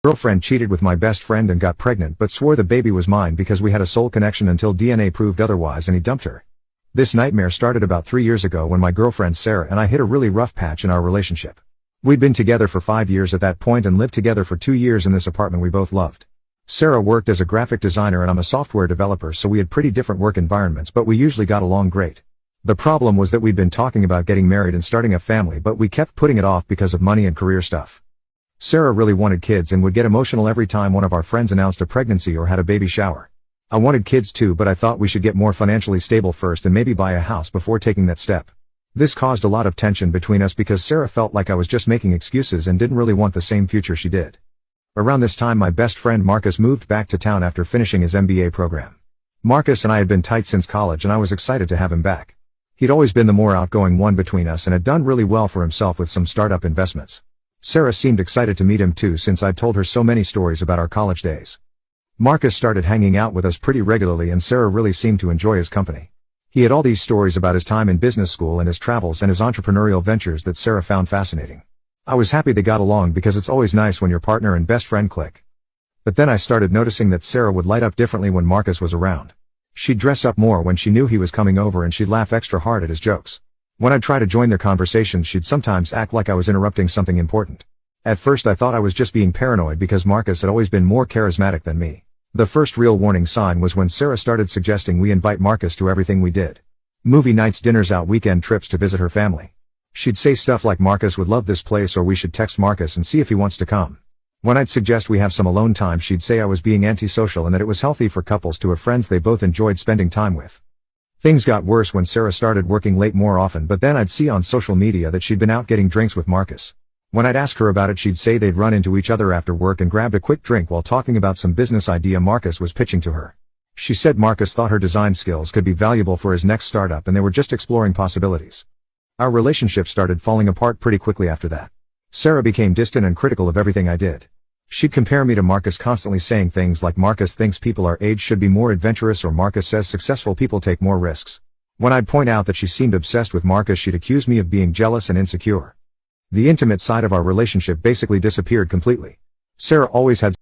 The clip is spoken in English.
Girlfriend cheated with my best friend and got pregnant but swore the baby was mine because we had a soul connection until DNA proved otherwise and he dumped her. This nightmare started about 3 years ago when my girlfriend Sarah and I hit a really rough patch in our relationship. We'd been together for 5 years at that point and lived together for 2 years in this apartment we both loved. Sarah worked as a graphic designer and I'm a software developer, so we had pretty different work environments, but we usually got along great. The problem was that we'd been talking about getting married and starting a family, but we kept putting it off because of money and career stuff. Sarah really wanted kids and would get emotional every time one of our friends announced a pregnancy or had a baby shower. I wanted kids too, but I thought we should get more financially stable first and maybe buy a house before taking that step. This caused a lot of tension between us because Sarah felt like I was just making excuses and didn't really want the same future she did. Around this time my best friend Marcus moved back to town after finishing his MBA program. Marcus and I had been tight since college and I was excited to have him back. He'd always been the more outgoing one between us and had done really well for himself with some startup investments. Sarah seemed excited to meet him too since I'd told her so many stories about our college days. Marcus started hanging out with us pretty regularly and Sarah really seemed to enjoy his company. He had all these stories about his time in business school and his travels and his entrepreneurial ventures that Sarah found fascinating. I was happy they got along because it's always nice when your partner and best friend click. But then I started noticing that Sarah would light up differently when Marcus was around. She'd dress up more when she knew he was coming over and she'd laugh extra hard at his jokes. When I'd try to join their conversations she'd sometimes act like I was interrupting something important. At first I thought I was just being paranoid because Marcus had always been more charismatic than me. The first real warning sign was when Sarah started suggesting we invite Marcus to everything we did. Movie nights, dinners out, weekend trips to visit her family. She'd say stuff like Marcus would love this place or we should text Marcus and see if he wants to come. When I'd suggest we have some alone time she'd say I was being antisocial and that it was healthy for couples to have friends they both enjoyed spending time with. Things got worse when Sarah started working late more often, but then I'd see on social media that she'd been out getting drinks with Marcus. When I'd ask her about it she'd say they'd run into each other after work and grabbed a quick drink while talking about some business idea Marcus was pitching to her. She said Marcus thought her design skills could be valuable for his next startup and they were just exploring possibilities. Our relationship started falling apart pretty quickly after that. Sarah became distant and critical of everything I did. She'd compare me to Marcus, constantly saying things like Marcus thinks people our age should be more adventurous or Marcus says successful people take more risks. When I'd point out that she seemed obsessed with Marcus she'd accuse me of being jealous and insecure. The intimate side of our relationship basically disappeared completely. Sarah always had